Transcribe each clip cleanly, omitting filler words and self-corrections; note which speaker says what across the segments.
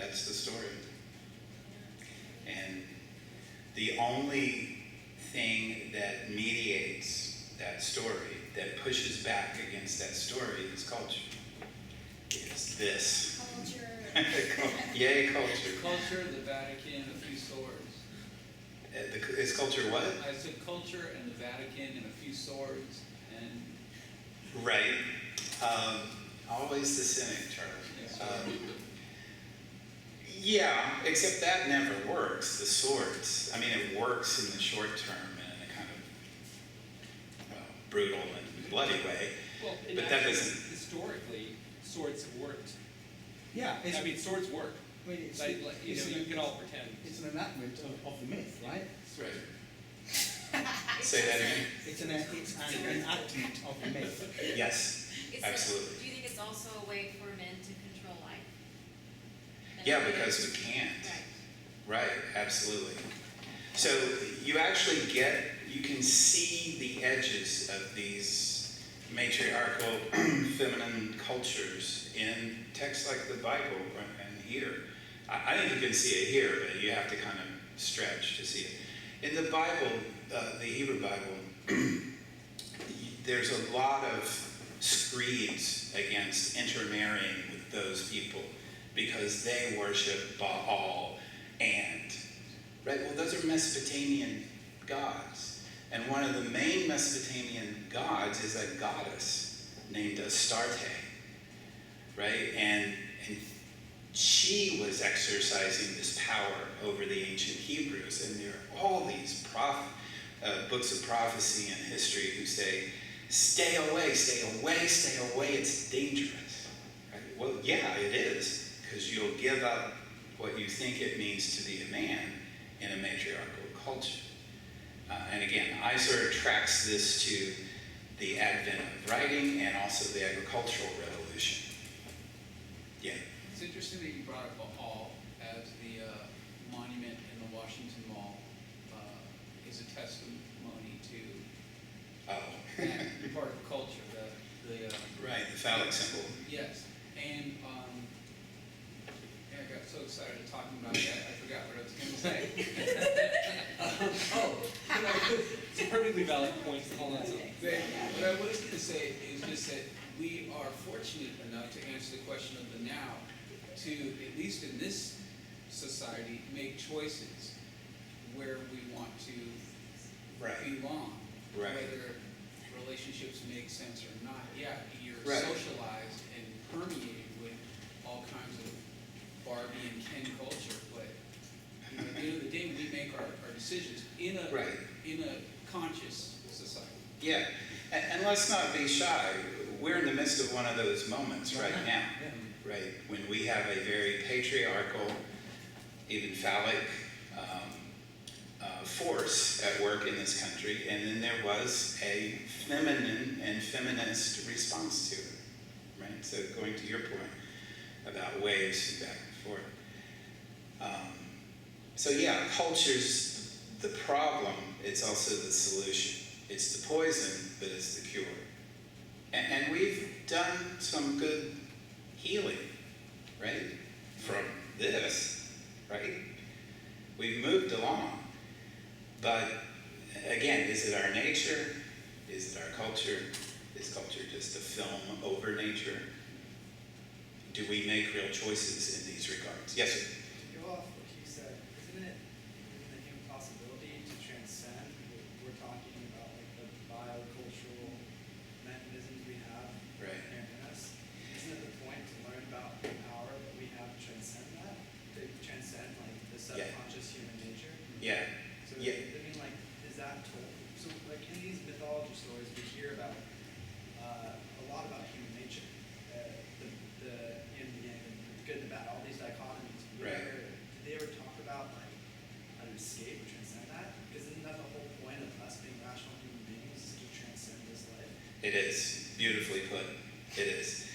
Speaker 1: That's the story. And the only thing that mediates that story, that pushes back against that story, is culture. Is this.
Speaker 2: Culture.
Speaker 1: Yay, culture.
Speaker 3: Culture, the Vatican, a few swords.
Speaker 1: Is culture what?
Speaker 3: I said culture and the Vatican and a few swords and...
Speaker 1: Right. Always the cynic, Charlie. Yeah, except that never works, the swords. I mean, it works in the short term and in a kind of, well, brutal and bloody way.
Speaker 4: Well,
Speaker 1: but that doesn't...
Speaker 4: Historically, swords have worked.
Speaker 5: Yeah,
Speaker 4: I mean, swords work.
Speaker 5: I mean, it's,
Speaker 4: you can all pretend.
Speaker 5: It's an enactment of the myth, right?
Speaker 1: Right. Say that again.
Speaker 5: It's an enactment of the myth.
Speaker 1: Yes, absolutely.
Speaker 2: Do you think it's also a way for men to control life?
Speaker 1: Yeah, because we can't. Right, absolutely. So you actually you can see the edges of these matriarchal feminine cultures in texts like the Bible and here. I think you can see it here, but you have to kind of stretch to see it. In the Bible, the Hebrew Bible, there's a lot of screeds against intermarrying with those people because they worship Baal and, right? Well, those are Mesopotamian gods. And one of the main Mesopotamian gods is a goddess named Astarte, right? And she was exercising this power over the ancient Hebrews. And there are all these books of prophecy and history who say, stay away, stay away, stay away, it's dangerous. Right? Well, yeah, it is, because you'll give up what you think it means to be a man in a matriarchal culture. And again, I sort of tracks this to the advent of writing and also the agricultural revolution. Yeah.
Speaker 3: It's interesting that you brought up Baal as the monument in the Washington Mall is a testimony to that part of culture.
Speaker 1: Right, the phallic symbol.
Speaker 3: Yes, and I got so excited talking about that, I forgot what I was going to say.
Speaker 4: It's a perfectly valid point. Hold on.
Speaker 3: What I was going to say is just that we are fortunate enough to answer the question of the now, to, at least in this society, make choices where we want to belong.
Speaker 1: Right.
Speaker 3: Whether relationships make sense or not. Yeah, you're
Speaker 1: Right.
Speaker 3: socialized and permeated with all kinds of Barbie and Ken culture, but at the end of the day, we make our decisions in a conscious society.
Speaker 1: Yeah, and let's not be shy. We're in the midst of one of those moments right now, right? When we have a very patriarchal, even phallic force at work in this country, and then there was a feminine and feminist response to it, right? So going to your point about waves back and forth. So yeah, culture's the problem, it's also the solution. It's the poison, but it's the cure. And we've done some good healing, right? From this, right? We've moved along. But again, is it our nature? Is it our culture? Is culture just a film over nature? Do we make real choices in these regards? Yes, sir.
Speaker 6: To go off what you said, isn't it an impossibility to transcend what we're talking about, like the biocultural mechanisms we have in us? Isn't it the point to learn about the power that we have to transcend that? To transcend like the subconscious human nature?
Speaker 1: Yeah.
Speaker 6: So I mean, like, is that told? So like in these mythology stories, we hear about a lot about human nature, the yin and yang, the good and the bad, all these dichotomies. Did they ever talk about like how to escape or transcend that? Because isn't that the whole point of us being rational human beings, is to transcend this life?
Speaker 1: It is. Beautifully put. It is.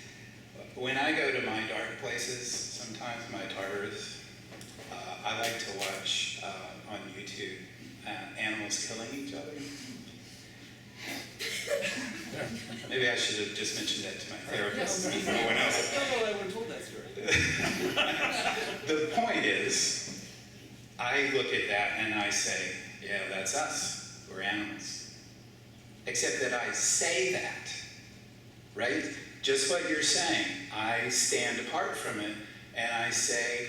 Speaker 1: When I go to my dark places, sometimes my Tartarus, I like to watch on YouTube animals killing each other. Maybe I should have just mentioned that to my therapist. No one else.
Speaker 4: No, I would have told that story.
Speaker 1: the point is, I look at that and I say, yeah, that's us. We're animals. Except that I say that, right? Just what you're saying. I stand apart from it and I say,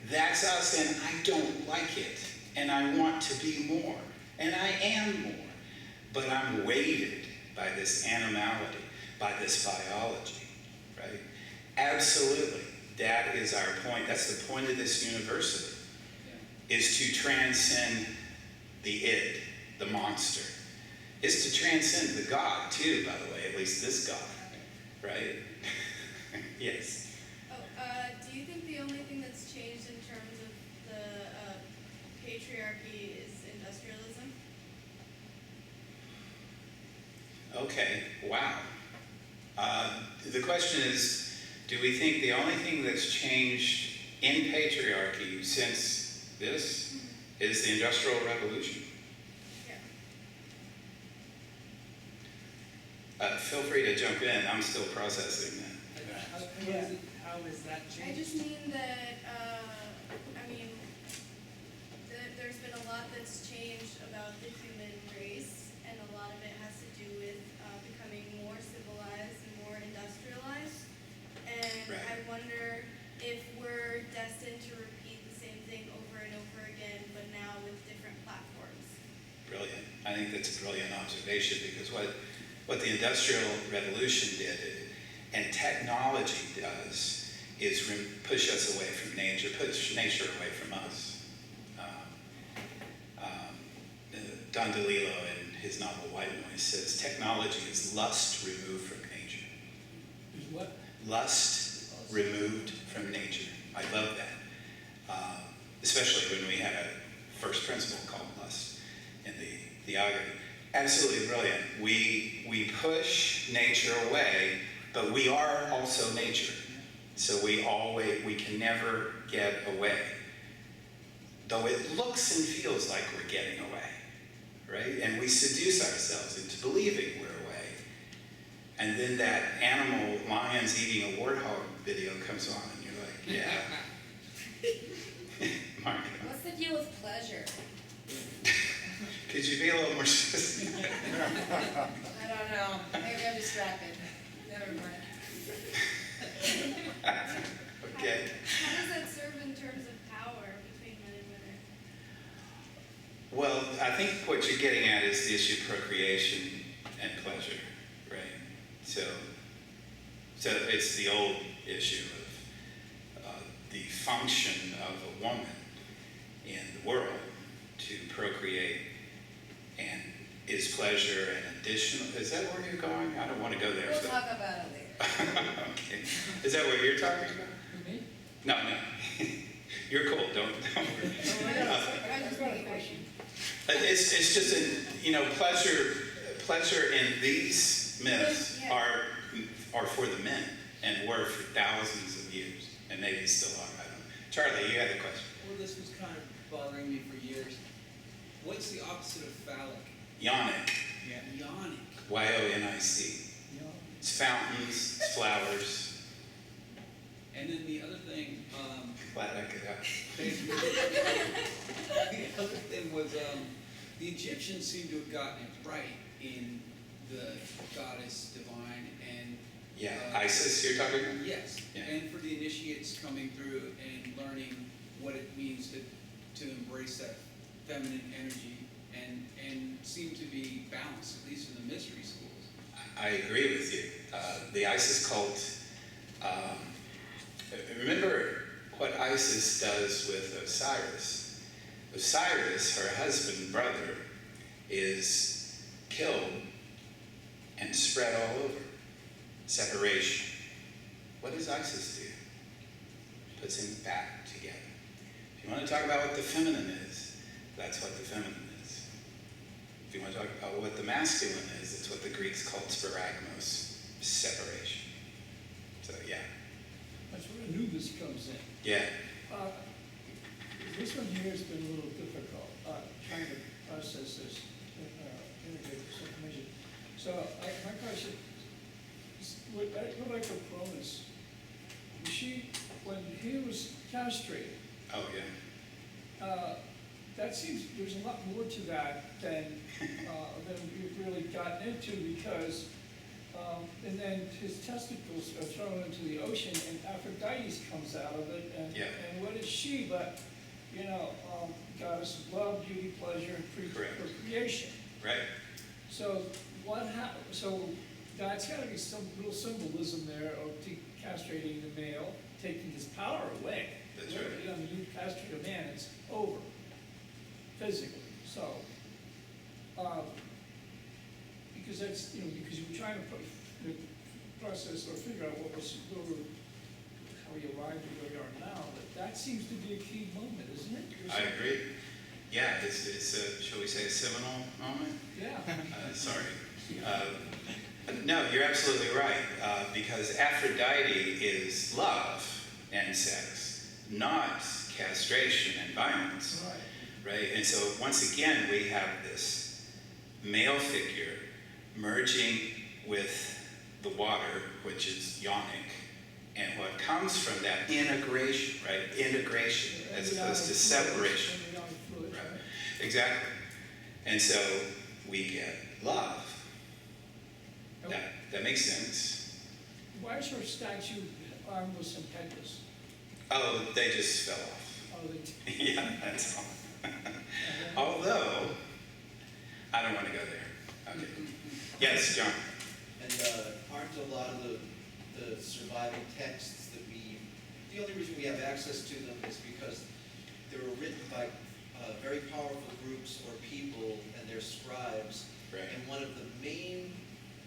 Speaker 1: that's us and I don't like it. And I want to be more. And I am more. But I'm weighted by this animality, by this biology, right? Absolutely. That is our point. That's the point of this university, is to transcend the id, the monster. Is to transcend the God, too, by the way, at least this God, right? Yes.
Speaker 7: Oh, do you think the only thing that's changed in terms of the patriarchy is industrialism?
Speaker 1: Okay, wow. The question is, do we think the only thing that's changed in patriarchy since this is the Industrial Revolution?
Speaker 7: Yeah.
Speaker 1: Feel free to jump in. I'm still processing that.
Speaker 6: How is that
Speaker 7: I just mean that, there's been a lot that's changed about the human race, and a lot of it has to do with becoming more civilized and more industrialized. And
Speaker 1: Right.
Speaker 7: I wonder if we're destined to repeat the same thing over and over again, but now with different platforms.
Speaker 1: Brilliant. I think that's a brilliant observation, because what the Industrial Revolution did, and technology does, is push us away from nature, push nature away from us. Don DeLillo, in his novel White Noise, says technology is lust removed from nature.
Speaker 5: Is what?
Speaker 1: Lust removed from nature. I love that. Especially when we had a first principle called lust in the theogony. Absolutely brilliant. We push nature away, but we are also nature. So we can never get away. Though it looks and feels like we're getting away, right? And we seduce ourselves into believing we're away. And then that animal lions eating a warthog video comes on and you're like, yeah. Mark,
Speaker 2: What's the deal with pleasure?
Speaker 1: could you be a little more specific?
Speaker 2: I don't know. Maybe I'm distracted. Never mind.
Speaker 1: Okay.
Speaker 7: How does that serve in terms of power between men and women?
Speaker 1: Well, I think what you're getting at is the issue of procreation and pleasure, right? So it's the old issue of the function of a woman in the world to procreate, and is pleasure an additional, is that where you're going? I don't want to go there.
Speaker 2: We'll
Speaker 1: so-
Speaker 2: talk about it later.
Speaker 1: Okay. Is that what you're talking about? No. You're cool. Don't worry. It's just pleasure in these myths
Speaker 7: Yeah.
Speaker 1: are for the men and were for thousands of years, and maybe still are. I don't know. Charlie, you had a question.
Speaker 3: Well, this was kind of bothering me for years. What's the opposite of phallic?
Speaker 1: Yonic,
Speaker 5: Yeah.
Speaker 3: Yonic.
Speaker 1: Y-O-N-I-C. It's fountains, it's flowers.
Speaker 3: And then the other thing,
Speaker 1: Glad I could help.
Speaker 3: the other thing was, the Egyptians seem to have gotten it right in the goddess divine, and
Speaker 1: Yeah, Isis you're talking about?
Speaker 3: yes,
Speaker 1: Yeah.
Speaker 3: and for the initiates coming through and learning what it means to embrace that feminine energy and seem to be balanced, at least in the mystery schools.
Speaker 1: I agree with you. The Isis cult, remember what Isis does with Osiris. Osiris, her husband, brother, is killed and spread all over. Separation. What does Isis do? Puts him back together. If you want to talk about what the feminine is, that's what the feminine is. If you want to talk about what the masculine is, it's what the Greeks called sparagmos, separation. So yeah.
Speaker 8: That's where Anubis comes in.
Speaker 1: Yeah.
Speaker 8: This one here has been a little difficult, trying to process this, integrate this information. So my question is, go back to Cronus. When he was castrated,
Speaker 1: Oh, yeah.
Speaker 8: That seems, there's a lot more to that than we've really gotten into, because, and then his testicles are thrown into the ocean, and Aphrodite comes out of it, and,
Speaker 1: Yeah.
Speaker 8: and what is she but, goddess of love, beauty, pleasure, and
Speaker 1: Correct.
Speaker 8: procreation.
Speaker 1: Right.
Speaker 8: So so that's gotta be some little symbolism there of castrating the male, taking his power away.
Speaker 1: That's right.
Speaker 8: I mean, you castrate a man, it's over, physically, so. Because that's, because you were trying to process or figure out how we arrived at where we are now, but that seems to be a key moment, isn't it?
Speaker 1: I agree. Yeah, it's a, shall we say, a seminal moment?
Speaker 8: Yeah.
Speaker 1: Sorry. No, you're absolutely right, because Aphrodite is love and sex, not castration and violence, right? And so once again, we have this male figure merging with the water, which is yonic, and what comes from that integration, right? Integration as opposed to separation. Right. Exactly. And so we get love. That makes sense.
Speaker 8: Why is your statue armless and headless?
Speaker 1: Oh, they just fell off.
Speaker 8: Oh, they,
Speaker 1: Yeah, that's all. Although, I don't want to go there. Okay. Yes, John.
Speaker 9: And aren't a lot of the surviving texts that the only reason we have access to them is because they were written by very powerful groups or people and their scribes.
Speaker 1: Right.
Speaker 9: And one of the main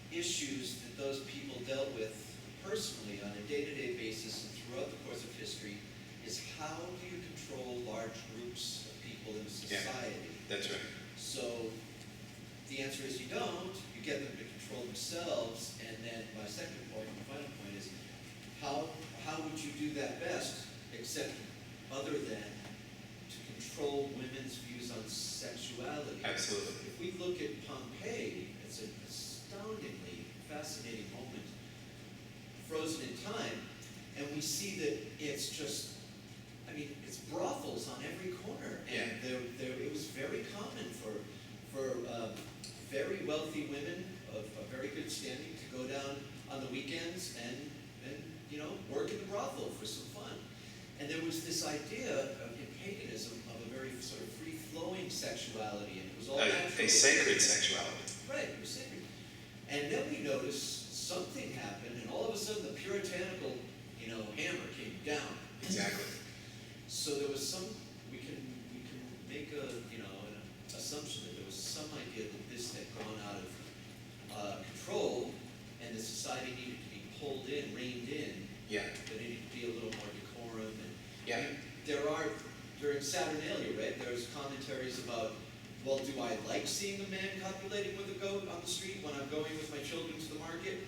Speaker 9: issues that those people dealt with personally on a day-to-day basis and throughout the course of history is how do you control large groups of people in a society?
Speaker 1: Yeah, that's right.
Speaker 9: So the answer is you don't. You get them to control themselves. And then my second point, my final point is how would you do that best except other than to control women's views on sexuality?
Speaker 1: Absolutely.
Speaker 9: If we look at Pompeii, it's an astoundingly fascinating moment, frozen in time, and we see that it's just, it's brothels on every corner, and it was very common for very wealthy women of very good standing to go down on the weekends and work in the brothel for some fun. And there was this idea in paganism of a very sort of free-flowing sexuality, and it was all natural.
Speaker 1: A sacred sexuality.
Speaker 9: Right, it was sacred. And then we noticed something happened, and all of a sudden the puritanical, hammer came down.
Speaker 1: Exactly.
Speaker 9: So there was we can make an assumption that there was some idea that this had gone out of control, and the society needed to be pulled in, reined in.
Speaker 1: Yeah.
Speaker 9: There needed to be a little more decorum. And
Speaker 1: Yeah.
Speaker 9: During Saturnalia, right, there's commentaries about, well, do I like seeing a man copulating with a goat on the street when I'm going with my children to the market?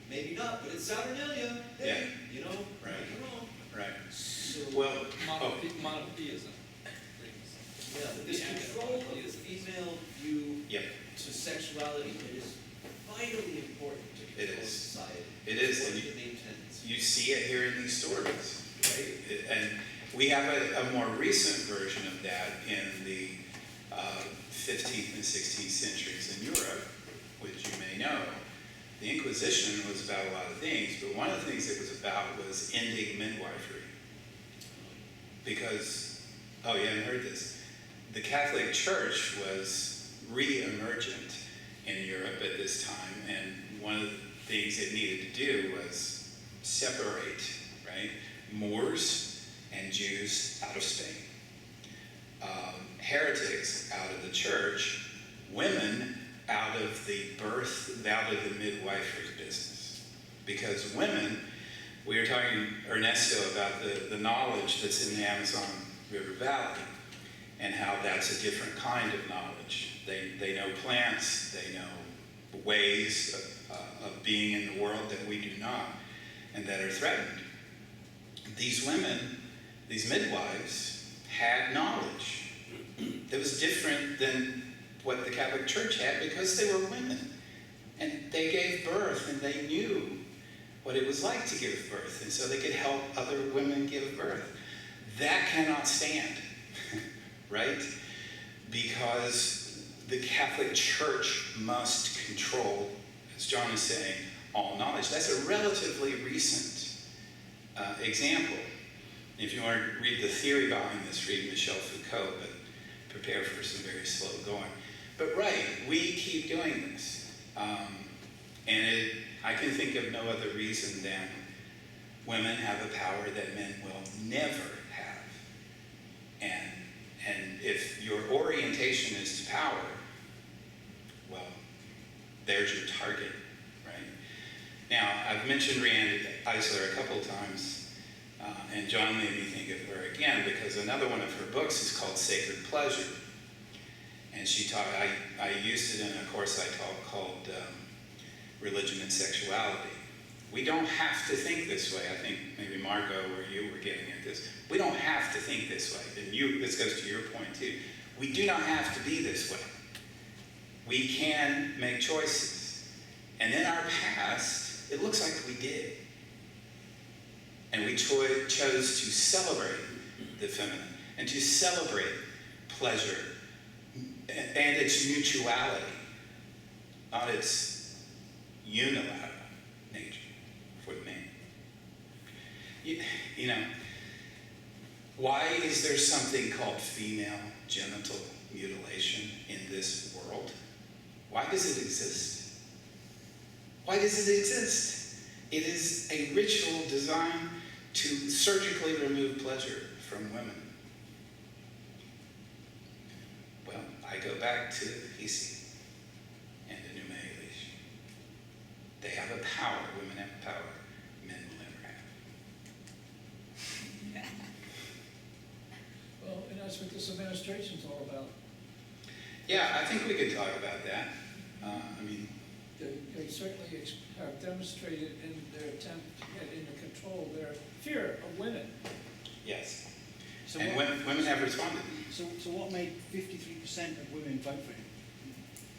Speaker 9: Maybe not, but it's Saturnalia. Hey,
Speaker 1: Right.
Speaker 9: make it wrong.
Speaker 1: Right.
Speaker 9: So,
Speaker 1: Well,
Speaker 4: Monotheism.
Speaker 9: yeah, but this control of the female view
Speaker 1: yeah,
Speaker 9: to sexuality, it is vitally important to
Speaker 1: It
Speaker 9: control
Speaker 1: is.
Speaker 9: society.
Speaker 1: It is,
Speaker 9: One
Speaker 1: and
Speaker 9: of the main tenets.
Speaker 1: you see it here in these stories, right? And we have a more recent version of that in the 15th and 16th centuries in Europe, which you may know. The Inquisition was about a lot of things, but one of the things it was about was ending midwifery. Because, oh, you haven't heard this, the Catholic Church was re-emergent in Europe at this time, and one of the things it needed to do was separate, right, Moors and Jews out of Spain, heretics out of the church, women out of the midwifery business. Because women, we were talking, Ernesto, about the knowledge that's in the Amazon River Valley, and how that's a different kind of knowledge. They know plants, they know ways of being in the world that we do not, and that are threatened. These women, these midwives, had knowledge that was different than what the Catholic Church had, because they were women. And they gave birth, and they knew what it was like to give birth, and so they could help other women give birth. That cannot stand, right? Because the Catholic Church must control, as John is saying, all knowledge. That's a relatively recent example. If you want to read the theory behind this, read Michel Foucault, but prepare for some very slow going. But right, we keep doing this. I can think of no other reason than women have a power that men will never have. And if your orientation is to power, well, there's your target, right? Now, I've mentioned Riane Eisler a couple of times, and John made me think of her again, because another one of her books is called Sacred Pleasure. And she taught, I used it in a course I taught called Religion and Sexuality. We don't have to think this way. I think maybe Margot, where you were getting at this, we don't have to think this way. And this goes to your point too. We do not have to be this way. We can make choices. And in our past, it looks like we did. And we chose to celebrate the feminine and to celebrate pleasure and its mutuality, not its unilateral nature for the man. You know, why is there something called female genital mutilation in this world? Why does it exist? Why does it exist? It is a ritual designed to surgically remove pleasure from women. Well, I go back to Hesi and the Nume Elish. They have a power, women have a power, men will never have.
Speaker 8: Well, and that's what this administration's all about.
Speaker 1: Yeah, I think we could talk about that. I mean,
Speaker 8: They certainly have demonstrated in their attempt to get into control their fear of women.
Speaker 1: yes.
Speaker 5: So
Speaker 1: And
Speaker 5: what,
Speaker 1: women have responded.
Speaker 5: so what made 53% of women vote for him?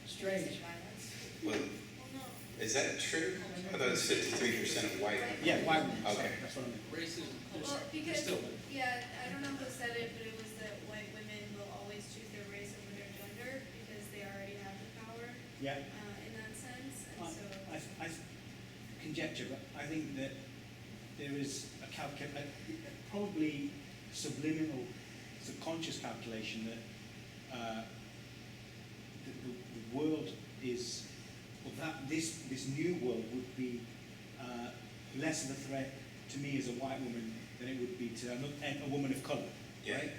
Speaker 8: Strange.
Speaker 2: Violence.
Speaker 1: Well,
Speaker 7: Well, no.
Speaker 1: is that true? I thought it was 53% of white.
Speaker 5: Yeah, why women?
Speaker 1: Okay.
Speaker 5: Sorry, that's what I meant.
Speaker 4: Racism.
Speaker 7: Well, because,
Speaker 4: Still,
Speaker 7: yeah, I don't know who said it, but it was that white women will always choose their race over their gender because they already have the power
Speaker 5: Yeah.
Speaker 7: in that sense, and so.
Speaker 5: I conjecture, but I think that there is a probably subliminal, subconscious calculation that the world is, well, that this new world would be less of a threat to me as a white woman than it would be to a woman of colour.
Speaker 1: Yeah.
Speaker 5: Right?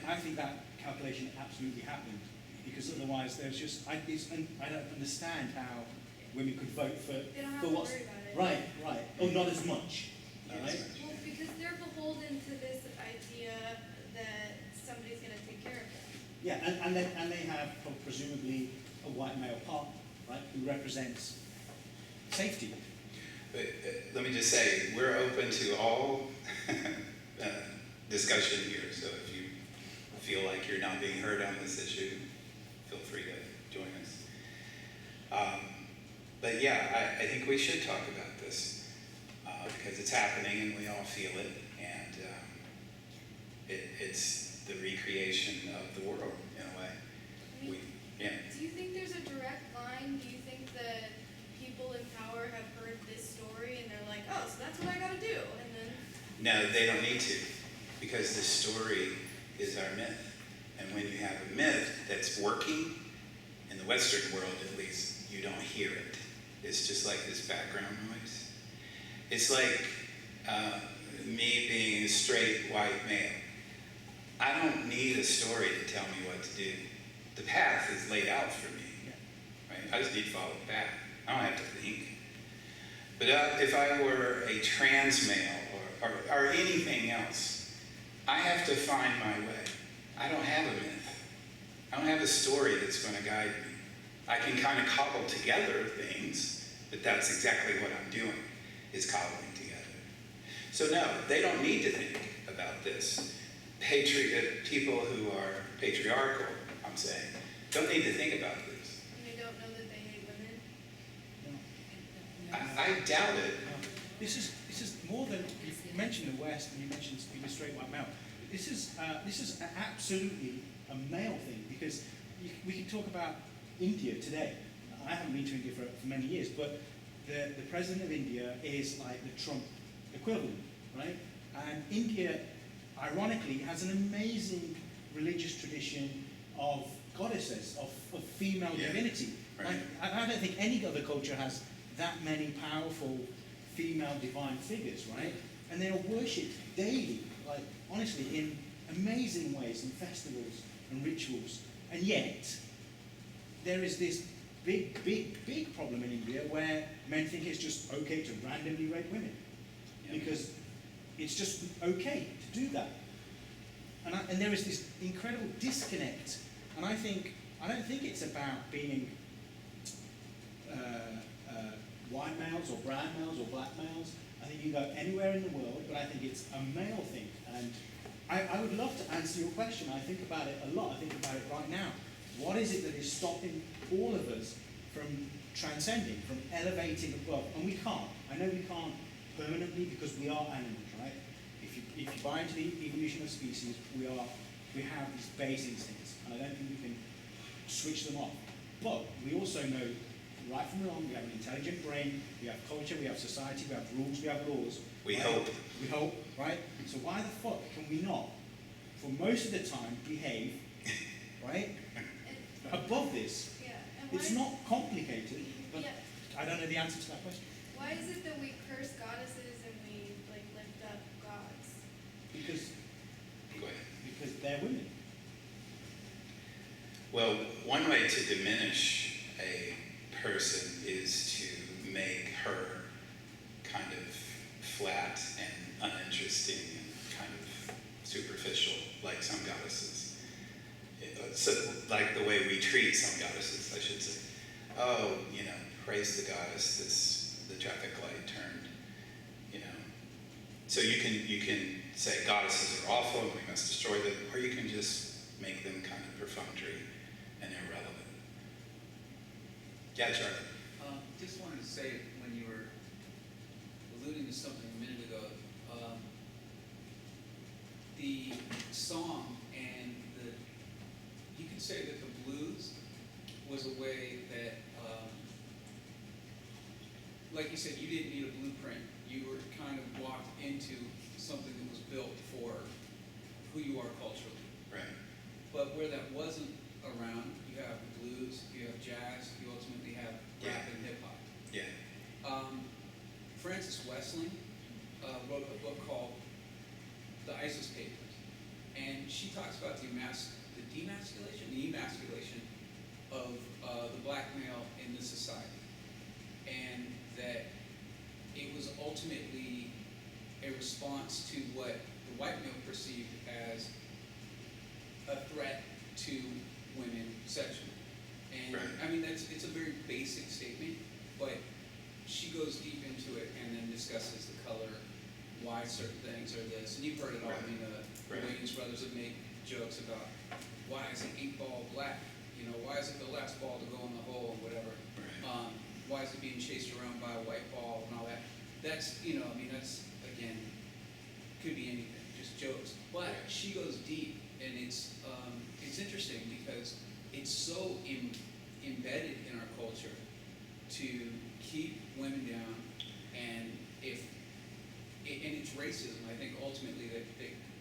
Speaker 5: I think that calculation absolutely happened, because otherwise there's just I don't understand how women could vote for
Speaker 7: They don't have
Speaker 5: for
Speaker 7: to
Speaker 5: what's
Speaker 7: worry about it.
Speaker 5: right. Oh, not as much.
Speaker 1: Not as
Speaker 5: Right?
Speaker 1: much.
Speaker 7: Well, because they're beholden to this idea that somebody's gonna take care of them.
Speaker 5: Yeah, and they have presumably a white male partner, right, who represents safety.
Speaker 1: But let me just say, we're open to all discussion here, so if you feel like you're not being heard on this issue, feel free to join us. But yeah, I think we should talk about this because it's happening and we all feel it, and it's the recreation of the world in a way. Yeah.
Speaker 7: Do you think there's a direct line? Do you think that people in power have heard this story and they're like, oh, so that's what I gotta do, and then?
Speaker 1: No, they don't need to, because the story is our myth. And when you have a myth that's working, in the Western world at least, you don't hear it. It's just like this background noise. It's like me being a straight white male. I don't need a story to tell me what to do. The path is laid out for me, right? I just need to follow the path. I don't have to think. But if I were a trans male or anything else, I have to find my way. I don't have a myth. I don't have a story that's going to guide me. I can kind of cobble together things, but that's exactly what I'm doing, is cobbling together. So no, they don't need to think about this. People who are patriarchal, I'm saying, don't need to think about this.
Speaker 7: And they don't know that they hate women?
Speaker 1: I doubt it.
Speaker 5: This is more than, you mentioned the West and you mentioned being a straight white male. this is absolutely a male thing, because we can talk about India today. I haven't been to India for many years, but the president of India is like the Trump equivalent, right? And India, ironically, has an amazing religious tradition of goddesses, of female
Speaker 1: Yeah,
Speaker 5: divinity.
Speaker 1: right.
Speaker 5: Like, I don't think any other culture has that many powerful female divine figures, right? And they are worshipped daily, like honestly, in amazing ways, in festivals and rituals. And yet, there is this big problem in India where men think it's just okay to randomly rape women.
Speaker 1: Yeah.
Speaker 5: Because it's just okay to do that. And there is this incredible disconnect. And I don't think it's about being white males or brown males or black males. I think you go anywhere in the world, but I think it's a male thing. And I would love to answer your question. I think about it a lot. I think about it right now. What is it that is stopping all of us from transcending, from elevating above? And we can't. I know we can't permanently because we are animals, right? If you buy into the evolution of species, we have these base instincts, and I don't think we can switch them off. But we also know right from wrong. We have an intelligent brain. We have culture. We have society. We have rules. We have laws.
Speaker 1: We
Speaker 5: right?
Speaker 1: hope.
Speaker 5: We hope, right? So why the fuck can we not, for most of the time, behave, right? Above this.
Speaker 7: Yeah, and
Speaker 5: It's
Speaker 7: why-
Speaker 5: not complicated, but
Speaker 7: Yeah.
Speaker 5: I don't know the answer to that question.
Speaker 7: Why is it that we curse goddesses and we like lift up gods?
Speaker 5: Because
Speaker 1: Go ahead.
Speaker 5: they're women.
Speaker 1: Well, one way to diminish a person is to make her kind of flat and uninteresting and kind of superficial, like some goddesses. So, like the way we treat some goddesses, I should say. Oh, praise the goddess, the traffic light turned, So you can say goddesses are awful and we must destroy them, or you can just make them kind of perfunctory and irrelevant. Yeah, Charlie.
Speaker 3: Just wanted to say, when you were alluding to something a minute ago, the song and you could say that the blues was a way that, like you said, you didn't need a blueprint. You were kind of walked into something that was built for who you are culturally.
Speaker 1: Right.
Speaker 3: But where that wasn't around, you have blues, you have jazz, you ultimately have rap and hip hop.
Speaker 1: Yeah.
Speaker 3: Frances Wesling wrote a book called The Isis Papers, and she talks about the emasculation of the black male in this society, and that it was ultimately a response to what the white male perceived as a threat to women sexually. And
Speaker 1: Right.
Speaker 3: I mean, it's a very basic statement, but she goes deep into it and then discusses the color, why certain things are this. And you've heard it all. I mean, the
Speaker 1: Right.
Speaker 3: Williams brothers have made jokes about why is an 8-ball black? Why is it the last ball to go in the hole and whatever?
Speaker 1: Right.
Speaker 3: Why is it being chased around by a white ball and all that? That's, that's, again, could be anything, just jokes. But
Speaker 1: Right.
Speaker 3: she goes deep, and it's interesting because it's so embedded in our culture to keep women down, and and it's racism. I think ultimately that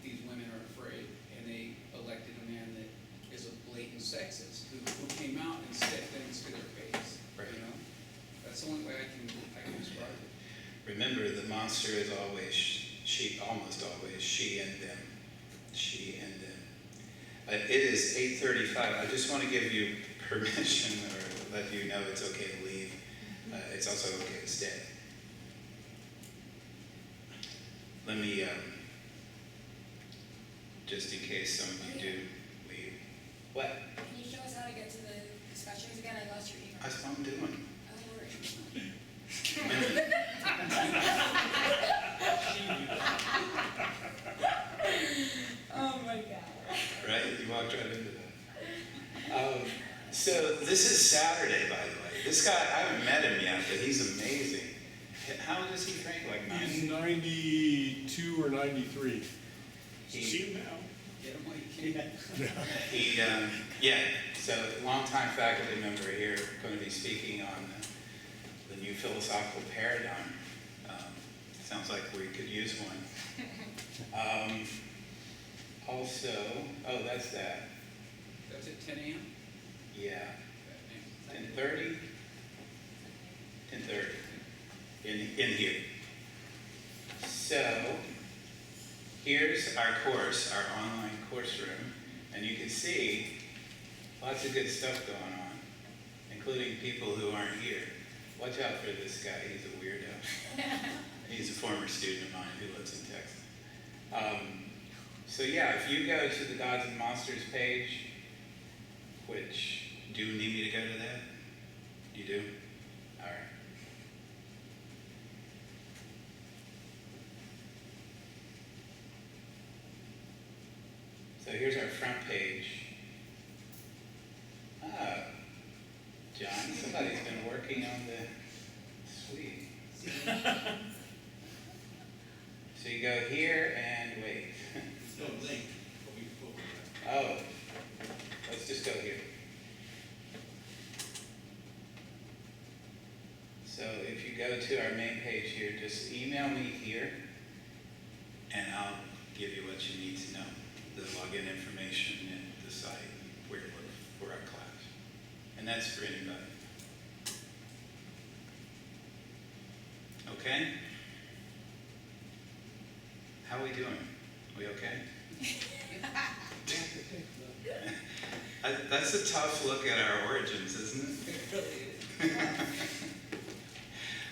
Speaker 3: these women are afraid, and they elected a man that is a blatant sexist who came out and said things to their face.
Speaker 1: Right.
Speaker 3: That's the only way I can describe it.
Speaker 1: Remember, the monster is always she, almost always she and them. She and them. It is 8:35. I just want to give you permission or let you know it's okay to leave. It's also okay to stay. Let me, just in case some of you do leave. What?
Speaker 2: Can you show us how to get to the discussions again? I lost your email.
Speaker 1: That's what I'm doing.
Speaker 2: Oh my God.
Speaker 1: Right? You walked right into that. So this is Saturday, by the way. This guy, I haven't met him yet, but he's amazing. How old is he, Frank? Like 90?
Speaker 10: He's 92 or 93.
Speaker 1: He-
Speaker 10: See him now.
Speaker 1: Yeah, so longtime faculty member here, going to be speaking on the new philosophical paradigm. Sounds like we could use one. Also, oh, that's that.
Speaker 3: That's at 10 a.m.?
Speaker 1: Yeah, 10:30? 10:30 in here. So here's our course, our online course room, and you can see lots of good stuff going on, including people who aren't here. Watch out for this guy, he's a weirdo. He's a former student of mine who lives in Texas. So yeah, if you go to the Gods and Monsters page, which, do you need me to go to that? You do? All right. So here's our front page. Ah, John, somebody's been working on the suite. So you go here and wait.
Speaker 9: No link.
Speaker 1: Oh, let's just go here. So if you go to our main page here, just email me here, and I'll give you what you need to know, the login information and the site where to look for our class. And that's for anybody. Okay? How are we doing? We okay? That's a tough look at our origins, isn't it?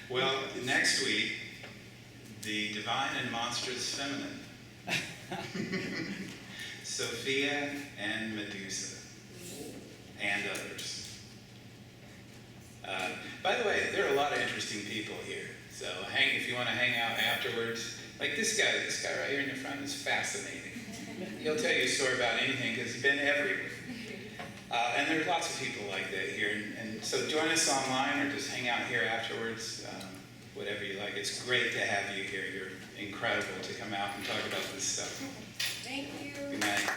Speaker 1: Well, next week, the divine and monstrous feminine. Sophia and Medusa, and others. By the way, there are a lot of interesting people here. So if you want to hang out afterwards, like this guy right here in the front is fascinating. He'll tell you a story about anything because he's been everywhere. And there's lots of people like that here. And so join us online or just hang out here afterwards, whatever you like. It's great to have you here. You're incredible to come out and talk about this stuff.
Speaker 2: Thank you.
Speaker 1: Good night.